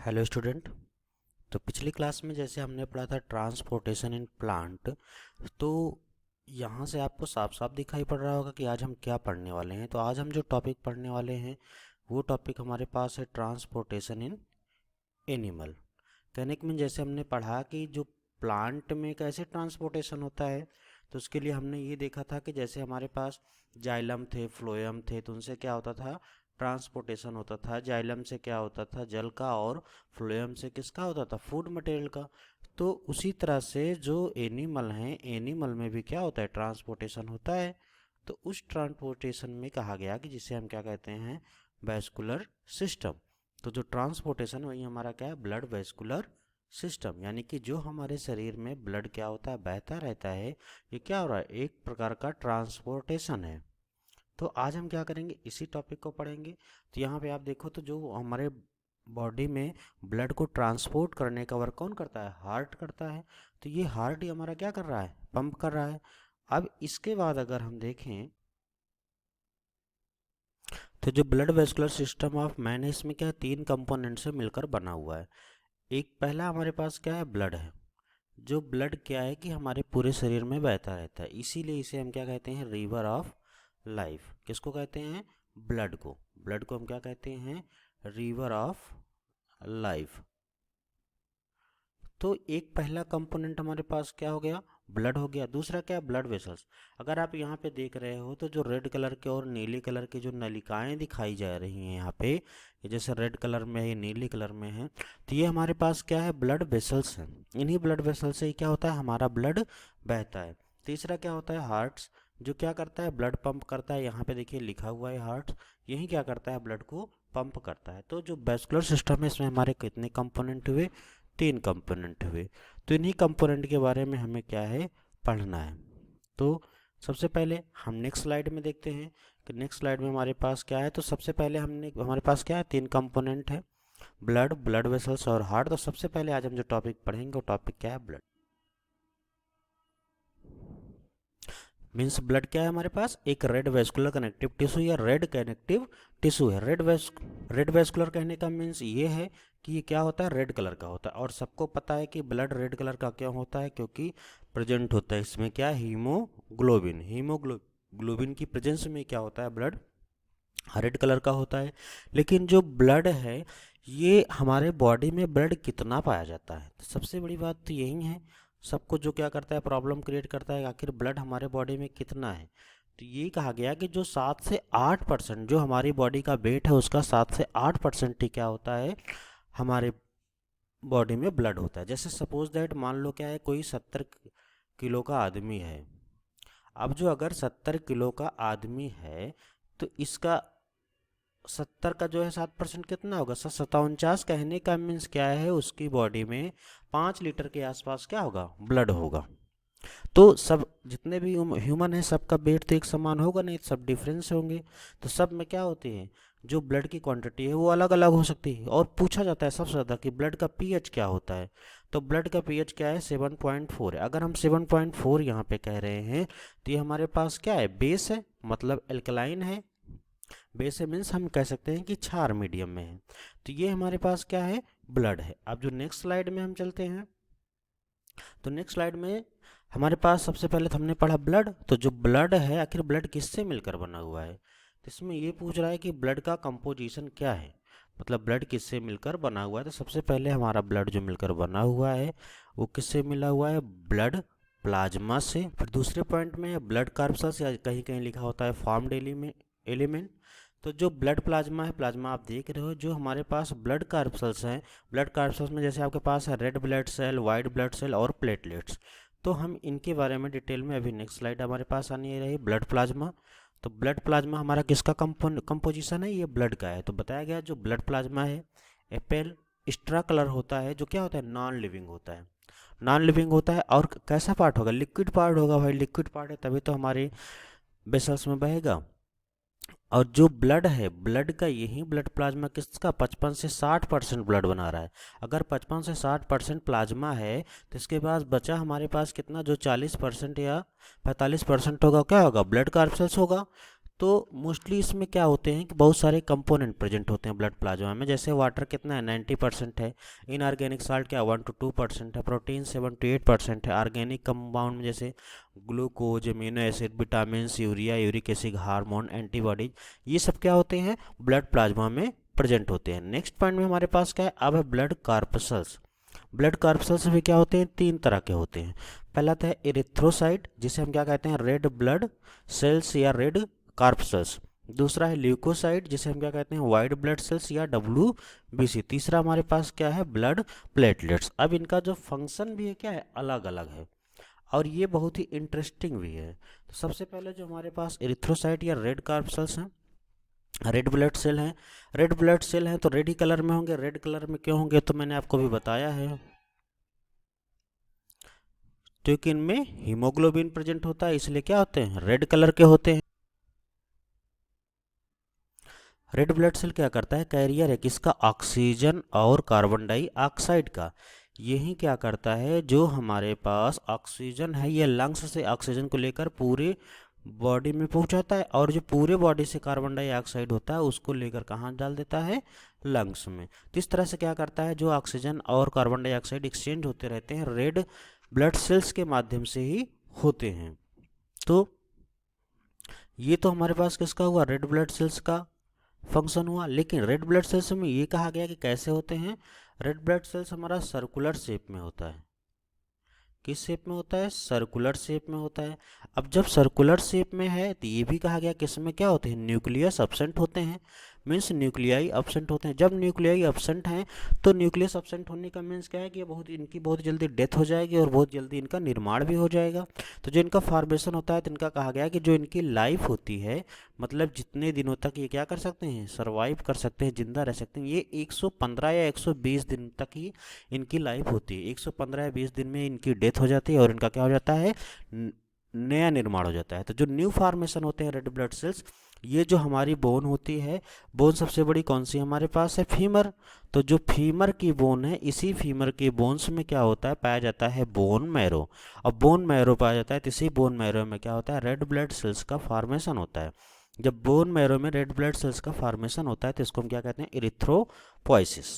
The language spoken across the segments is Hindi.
Hello student. तो पिछली क्लास में जैसे हमने पढ़ा था ट्रांसपोर्टेशन इन प्लांट, तो यहाँ से आपको साफ साफ दिखाई पड़ रहा होगा कि आज हम क्या पढ़ने वाले हैं। तो आज हम जो टॉपिक पढ़ने वाले हैं वो टॉपिक हमारे पास है ट्रांसपोर्टेशन इन एनिमल। कहने के में जैसे हमने पढ़ा कि जो प्लांट में कैसे ट्रांसपोर्टेशन होता है, तो उसके लिए हमने ये देखा था कि जैसे हमारे पास जाइलम थे, फ्लोएम थे, तो उनसे क्या होता था, ट्रांसपोर्टेशन होता था। जाइलम से क्या होता था, जल का, और फ्लोएम से किसका होता था, फूड मटेरियल का। तो उसी तरह से जो एनिमल हैं, एनिमल में भी क्या होता है, ट्रांसपोर्टेशन होता है। तो उस ट्रांसपोर्टेशन में कहा गया कि जिसे हम क्या कहते हैं, वैस्कुलर सिस्टम। तो जो ट्रांसपोर्टेशन वही हमारा क्या है, ब्लड वैस्कुलर सिस्टम, यानी कि जो हमारे शरीर में ब्लड क्या होता है, बहता रहता है, ये क्या हो रहा है, एक प्रकार का ट्रांसपोर्टेशन है। तो आज हम क्या करेंगे, इसी टॉपिक को पढ़ेंगे। तो यहाँ पे आप देखो, तो जो हमारे बॉडी में ब्लड को ट्रांसपोर्ट करने का वर्क कौन करता है, हार्ट करता है। तो ये हार्ट ही हमारा क्या कर रहा है, पंप कर रहा है। अब इसके बाद अगर हम देखें तो जो blood vascular system of man है, इसमें क्या तीन कंपोनेंट से मिलकर बना हुआ है। एक पहला हमारे पास क्या है, ब्लड है। जो ब्लड क्या है कि हमारे पूरे शरीर में बहता रहता है, इसीलिए इसे हम क्या कहते हैं, रिवर ऑफ लाइफ। किसको कहते हैं, ब्लड को हम क्या कहते हैं, रिवर ऑफ लाइफ। तो एक पहला कंपोनेंट हमारे पास क्या हो गया, ब्लड हो गया। दूसरा क्या है, ब्लड वेसल्स। अगर आप यहाँ पे देख रहे हो तो जो रेड कलर के और नीले कलर की जो नलिकाएं दिखाई जा रही हैं यहाँ पे, ये जैसे रेड कलर में है, नीली कलर में है, तो ये हमारे पास क्या है, ब्लड वेसल्स हैं। इन्हीं ब्लड वेसल्स से ही क्या होता है, हमारा ब्लड बहता है। तीसरा क्या होता है, हार्ट्स, जो क्या करता है, ब्लड पंप करता है। यहाँ पे देखिए लिखा हुआ है हार्ट, यही क्या करता है, ब्लड को पंप करता है। तो जो वेस्कुलर सिस्टम है, इसमें हमारे कितने कंपोनेंट हुए, तीन कंपोनेंट हुए। तो इन्हीं कंपोनेंट के बारे में हमें क्या है, पढ़ना है। तो सबसे पहले हम नेक्स्ट स्लाइड में देखते हैं कि नेक्स्ट स्लाइड में हमारे पास क्या है। तो सबसे पहले हमारे पास क्या है, तीन कंपोनेंट है, ब्लड, ब्लड वेसल्स और हार्ट। तो सबसे पहले आज हम जो टॉपिक पढ़ेंगे वो टॉपिक क्या है, ब्लड। मीन्स ब्लड क्या है हमारे पास, एक रेड वेस्कुलर कनेक्टिव टिश्यू या रेड कनेक्टिव टिश्यू है। रेड वेस्कुलर कहने का मीन्स ये है कि ये क्या होता है, रेड कलर का होता है। और सबको पता है कि ब्लड रेड कलर का क्यों होता है, क्योंकि प्रेजेंट होता है इसमें क्या, हीमोग्लोबिन। हीमोग्लोबिन की प्रेजेंस में क्या होता है, ब्लड रेड कलर का होता है। लेकिन जो ब्लड है, ये हमारे बॉडी में ब्लड कितना पाया जाता है, तो सबसे बड़ी बात तो यही है। सबको जो क्या करता है, प्रॉब्लम क्रिएट करता है, आखिर ब्लड हमारे बॉडी में कितना है। तो ये कहा गया कि जो 7 से 8% जो हमारी बॉडी का वेट है, उसका 7 से 8% ही क्या होता है, हमारे बॉडी में ब्लड होता है। जैसे सपोज दैट, मान लो क्या है, कोई 70 किलो का आदमी है। अब जो अगर 70 किलो का आदमी है, तो इसका 70 का जो है 7% कितना होगा, 749। कहने का मीन्स क्या है, उसकी बॉडी में 5 लीटर के आसपास क्या होगा, ब्लड होगा। तो सब जितने भी ह्यूमन है, सबका वेट तो एक समान होगा नहीं, सब डिफरेंस होंगे। तो सब में क्या होती है, जो ब्लड की क्वांटिटी है वो अलग अलग हो सकती है। और पूछा जाता है सबसे ज़्यादा कि ब्लड का पीएच क्या होता है। तो ब्लड का पीएच क्या है, 7.4 है। अगर हम 7.4 यहाँ पे कह रहे हैं, तो ये हमारे पास क्या है, बेस है, मतलब एल्कलाइन है। बेस है मीन्स हम कह सकते हैं कि क्षार मीडियम में है। तो ये हमारे पास क्या है, ब्लड है। अब जो नेक्स्ट स्लाइड में हम चलते हैं, तो नेक्स्ट स्लाइड में हमारे पास सबसे पहले तो हमने पढ़ा ब्लड। तो जो ब्लड है, आखिर ब्लड किससे मिलकर बना हुआ है, तो इसमें ये पूछ रहा है कि ब्लड का कंपोजिशन क्या है, मतलब ब्लड किससे मिलकर बना हुआ है। तो सबसे पहले हमारा ब्लड जो मिलकर बना हुआ है वो किससे मिला हुआ है, ब्लड प्लाज्मा से। फिर दूसरे पॉइंट में ब्लड कार्पसल्स, या कहीं कहीं लिखा होता है फॉर्म्ड एलिमेंट। तो जो ब्लड प्लाज्मा है, प्लाज्मा आप देख रहे हो, जो हमारे पास ब्लड कार्पसल्स हैं, ब्लड कार्पसल्स में जैसे आपके पास है red blood cell, white blood cell और प्लेटलेट्स। तो हम इनके बारे में डिटेल में अभी नेक्स्ट स्लाइड हमारे पास आनी रही, ब्लड प्लाज्मा। तो ब्लड प्लाज्मा हमारा किसका कंपोजिशन है, ये ब्लड का है। तो बताया गया जो ब्लड प्लाज्मा है, एपेल स्ट्रा कलर होता है, जो क्या होता है, नॉन लिविंग होता है। नॉन लिविंग होता है और कैसा पार्ट होगा, लिक्विड पार्ट होगा। भाई लिक्विड पार्ट है तभी तो हमारे वेसल्स में बहेगा। और जो ब्लड है, ब्लड का यही ब्लड प्लाज्मा किसका 55 से 60% ब्लड बना रहा है। अगर 55 से 60% प्लाज्मा है, तो इसके बाद बचा हमारे पास कितना, जो 40% या 45% होगा, क्या होगा, ब्लड कार्पसल्स होगा। तो मोस्टली इसमें क्या होते हैं कि बहुत सारे कंपोनेंट प्रेजेंट होते हैं ब्लड प्लाज्मा में। जैसे वाटर कितना है 90% है, इनऑर्गेनिक साल्ट क्या 1 to 2% है, प्रोटीन 7 to 8% है, ऑर्गेनिक कंपाउंड में जैसे glucose, amino acid, vitamin, urea, uric acid, hormone, antibodies, ये सब क्या होते हैं ब्लड प्लाज्मा में प्रेजेंट होते हैं। नेक्स्ट पॉइंट में हमारे पास क्या है, अब है ब्लड कार्पसल्स। ब्लड कार्पसल्स भी क्या होते हैं, 3 तरह के होते हैं। पहला था एरिथ्रोसाइट, जिसे हम क्या कहते हैं रेड ब्लड सेल्स या रेड कार्पसल्स। दूसरा है ल्यूकोसाइट, जिसे हम क्या कहते हैं वाइट ब्लड सेल्स या WBC। तीसरा हमारे पास क्या है ब्लड प्लेटलेट्स। अब इनका जो फंक्शन भी है क्या है अलग अलग है, और ये बहुत ही इंटरेस्टिंग भी है। तो सबसे पहले जो हमारे पास एरिथ्रोसाइट या रेड कार्पसल्स हैं, रेड ब्लड सेल हैं। रेड ब्लड सेल हैं तो रेड ही कलर में होंगे। रेड कलर में क्यों होंगे तो मैंने आपको भी बताया है, क्योंकि इनमें हीमोग्लोबिन प्रेजेंट होता है, इसलिए क्या होते हैं रेड कलर के होते हैं। रेड ब्लड सेल क्या करता है, कैरियर है किसका, ऑक्सीजन और कार्बन डाइऑक्साइड का। यही क्या करता है, जो हमारे पास ऑक्सीजन है ये लंग्स से ऑक्सीजन को लेकर पूरे बॉडी में पहुंचाता है, और जो पूरे बॉडी से कार्बन डाइऑक्साइड होता है उसको लेकर कहाँ डाल देता है, लंग्स में। तो इस तरह से क्या करता है, जो ऑक्सीजन और कार्बन डाइऑक्साइड एक्सचेंज होते रहते हैं रेड ब्लड सेल्स के माध्यम से ही होते हैं। तो ये तो हमारे पास किसका हुआ, रेड ब्लड सेल्स का फंक्शन हुआ। लेकिन रेड ब्लड सेल्स में ये कहा गया कि कैसे होते हैं, रेड ब्लड सेल्स हमारा सर्कुलर शेप में होता है। किस शेप में होता है, सर्कुलर शेप में होता है। अब जब सर्कुलर शेप में है तो ये भी कहा गया किस में क्या होते हैं, न्यूक्लियस एब्सेंट होते हैं। मीन्स न्यूक्लियाई एब्सेंट होते हैं। जब न्यूक्लियाई एब्सेंट हैं तो न्यूक्लियस एब्सेंट होने का मीन्स क्या है कि इनकी बहुत जल्दी डेथ हो जाएगी और बहुत जल्दी इनका निर्माण भी हो जाएगा। तो जो इनका फॉर्मेशन होता है तो इनका कहा गया कि जो इनकी लाइफ होती है, मतलब जितने दिनों तक ये क्या कर सकते हैं, सर्वाइव कर सकते हैं, जिंदा रह सकते हैं, ये 115 या 120 दिन तक ही इनकी लाइफ होती है। 115 या 20 दिन में इनकी डेथ हो जाती है और इनका क्या हो जाता है, नया निर्माण हो जाता है। तो जो न्यू फॉर्मेशन होते हैं रेड ब्लड सेल्स, ये जो हमारी बोन होती है, बोन सबसे बड़ी कौन सी हमारे पास है, फीमर। तो जो फीमर की बोन है, इसी फीमर के बोन्स में क्या होता है, पाया जाता है बोन मैरो। अब बोन मैरो पाया जाता है तो इसी बोन मैरो में क्या होता है, रेड ब्लड सेल्स का फॉर्मेशन होता है। जब बोन मैरो में रेड ब्लड सेल्स का फॉर्मेशन होता है तो इसको हम क्या कहते हैं, इरिथ्रोपोइसिस।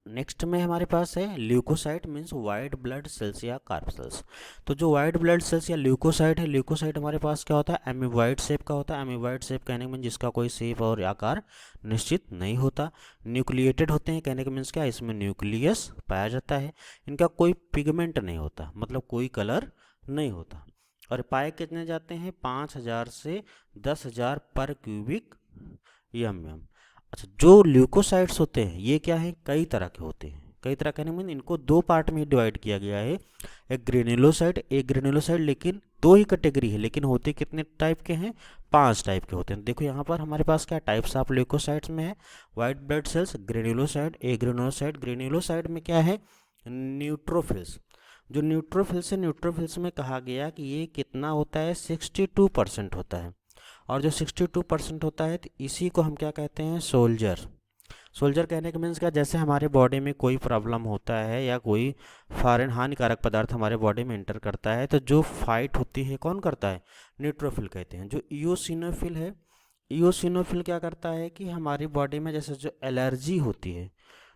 नेक्स्ट में हमारे पास है leucocyte, means white blood cells या कार्पसल्स। तो जो वाइट ब्लड सेल्स या ल्यूकोसाइट है, ल्यूकोसाइट हमारे पास क्या होता है, एमीबॉइड शेप का होता है। एमीबॉइड शेप कहने का मीन जिसका कोई शेप और आकार निश्चित नहीं होता। न्यूक्लिएटेड होते हैं कहने का मीन्स क्या, इसमें न्यूक्लियस पाया जाता है। इनका कोई पिगमेंट नहीं होता, मतलब कोई कलर नहीं होता। और पाए कितने जाते हैं, 5000 से 10,000 पर क्यूबिक एम। अच्छा, जो ल्यूकोसाइट्स होते हैं ये क्या है, कई तरह के होते हैं। कई तरह कहने में इनको 2 पार्ट में डिवाइड किया गया है, एक ग्रेन्युलोसाइट, एक ग्रेन्युलोसाइट। लेकिन 2 ही कैटेगरी है, लेकिन होते कितने टाइप के हैं, 5 टाइप के होते हैं। देखो यहाँ पर हमारे पास क्या टाइप्स ऑफ ल्यूकोसाइट्स में है, वाइट ब्लड सेल्स, ग्रेन्युलोसाइट, ए ग्रेन्युलोसाइट। ग्रेन्युलोसाइट में क्या है, न्यूट्रोफिल्स। जो न्यूट्रोफिल्स है, न्यूट्रोफिल्स में कहा गया कि ये कितना होता है, 62% होता है। और जो 62% होता है तो इसी को हम क्या कहते हैं, सोल्जर। सोल्जर कहने का मीन्स क्या, जैसे हमारे बॉडी में कोई प्रॉब्लम होता है या कोई फॉरेन हानिकारक पदार्थ हमारे बॉडी में एंटर करता है तो जो फाइट होती है कौन करता है, न्यूट्रोफिल कहते हैं। जो इयोसिनोफिल है, इयोसिनोफिल क्या करता है कि हमारी बॉडी में जैसे जो एलर्जी होती है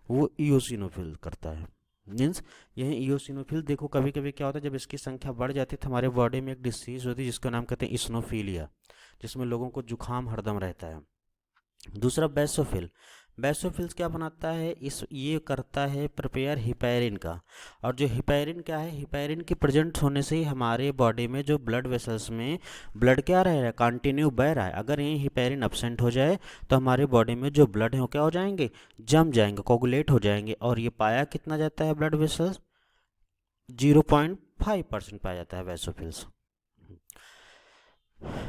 वो इयोसिनोफिल करता है। मीन्स यही इयोसिनोफिल, देखो कभी कभी क्या होता है जब इसकी संख्या बढ़ जाती है तो हमारे बॉडी में एक डिसीज होती है जिसका नाम कहते हैं इस्नोफीलिया, जिसमें लोगों को जुखाम हरदम रहता है। दूसरा बेसोफिल, बेसोफिल्स क्या बनाता है, इस ये करता है प्रिपेयर हिपैरिन का। और जो हिपैरिन क्या है, हिपैरिन के प्रेजेंट होने से ही हमारे बॉडी में जो ब्लड वेसल्स में ब्लड क्या रह रहा है, कंटिन्यू बह रहा है। अगर ये हिपैरिन एब्सेंट हो जाए तो हमारे बॉडी में जो ब्लड है वो क्या हो जाएंगे, जम जाएंगे, कोगुलेट हो जाएंगे। और ये पाया कितना जाता है ब्लड वेसल्स, 0.5% पाया जाता है वेसोफिल्स।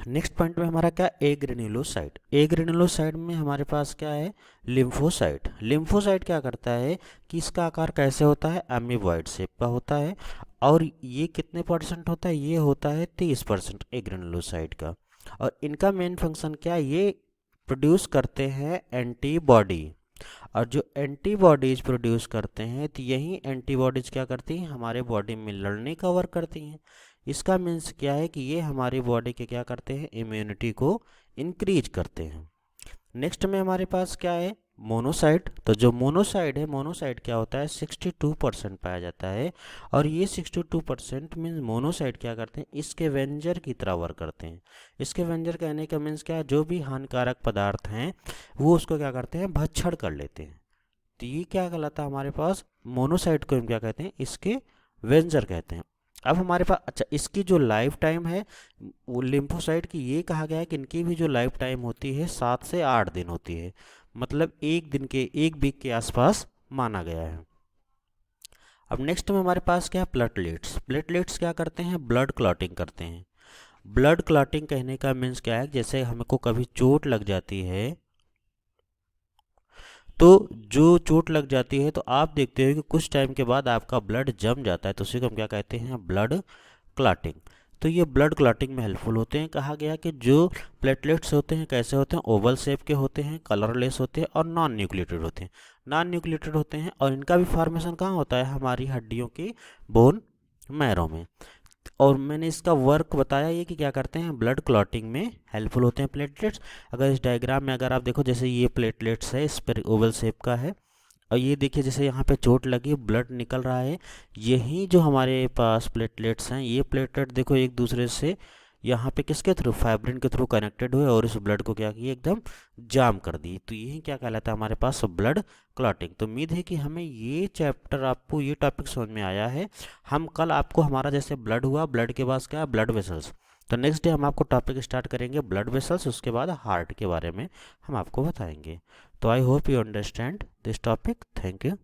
नेक्स्ट पॉइंट में हमारा क्या, ए ग्रेन्युलोसाइट। ए ग्रेन्युलोसाइट में हमारे पास क्या है, लिम्फोसाइट। लिम्फोसाइट क्या करता है कि इसका आकार कैसे होता है, एमीबॉइड शेप का होता है। और ये कितने परसेंट होता है, ये होता है 30% ए ग्रेन्युलोसाइट का। और इनका मेन फंक्शन क्या है, ये प्रोड्यूस करते हैं एंटीबॉडी। और जो एंटीबॉडीज प्रोड्यूस करते हैं तो यही एंटीबॉडीज क्या करती हैं, हमारे बॉडी में लड़ने का वर्क करती हैं। इसका मीन्स क्या है कि ये हमारी बॉडी के क्या करते हैं, इम्यूनिटी को इंक्रीज करते हैं। नेक्स्ट में हमारे पास क्या है, मोनोसाइट। तो जो मोनोसाइट है, मोनोसाइट क्या होता है, 62% पाया जाता है। और ये 62% मीन्स मोनोसाइट क्या करते हैं, इसके वेंजर की तरह वर्क करते हैं। इसके वेंजर कहने का मीन्स क्या है, जो भी हानिकारक पदार्थ हैं वो उसको क्या करते हैं, भक्षण कर लेते हैं। तो ये क्या कहलाता है हमारे पास, मोनोसाइट को हम क्या कहते हैं, इसके वेंजर कहते हैं। अब हमारे पास अच्छा, इसकी जो लाइफ टाइम है वो लिम्फोसाइट की, ये कहा गया है कि इनकी भी जो लाइफ टाइम होती है 7 से 8 दिन होती है, मतलब एक दिन के, एक वीक के आसपास माना गया है। अब नेक्स्ट में हमारे पास क्या है, प्लेटलेट्स। प्लेटलेट्स क्या करते हैं, ब्लड क्लॉटिंग करते हैं। ब्लड क्लॉटिंग कहने का मीन्स क्या है, जैसे हमको कभी चोट लग जाती है, तो जो चोट लग जाती है तो आप देखते हो कि कुछ टाइम के बाद आपका ब्लड जम जाता है, तो उसी को हम क्या कहते हैं, ब्लड क्लॉटिंग। तो ये ब्लड क्लॉटिंग में हेल्पफुल होते हैं। कहा गया कि जो प्लेटलेट्स होते हैं कैसे होते हैं, ओवल शेप के होते हैं, कलरलेस होते हैं और नॉन न्यूक्लिएटेड होते हैं। नॉन न्यूक्लिएटेड होते हैं और इनका भी फॉर्मेशन कहाँ होता है, हमारी हड्डियों की बोन मैरो में। और मैंने इसका वर्क बताया ये कि क्या करते हैं, ब्लड क्लॉटिंग में हेल्पफुल होते हैं प्लेटलेट्स। अगर इस डायग्राम में अगर आप देखो, जैसे ये प्लेटलेट्स है, इस पर ओवल शेप का है, और ये देखिए जैसे यहाँ पे चोट लगी, ब्लड निकल रहा है। यही जो हमारे पास प्लेटलेट्स हैं, ये प्लेटलेट देखो एक दूसरे से यहाँ पे किसके थ्रू, फाइब्रिन के थ्रू कनेक्टेड हुए और इस ब्लड को क्या किए, एकदम जाम कर दी। तो यही क्या कहलाता है हमारे पास, ब्लड क्लॉटिंग। तो उम्मीद है कि हमें ये चैप्टर, आपको ये टॉपिक समझ में आया है। हम कल आपको, हमारा जैसे ब्लड हुआ, ब्लड के पास क्या है, ब्लड वेसल्स। तो नेक्स्ट डे हम आपको टॉपिक स्टार्ट करेंगे ब्लड वेसल्स, उसके बाद हार्ट के बारे में हम आपको बताएंगे। तो I hope you understand this topic. Thank you.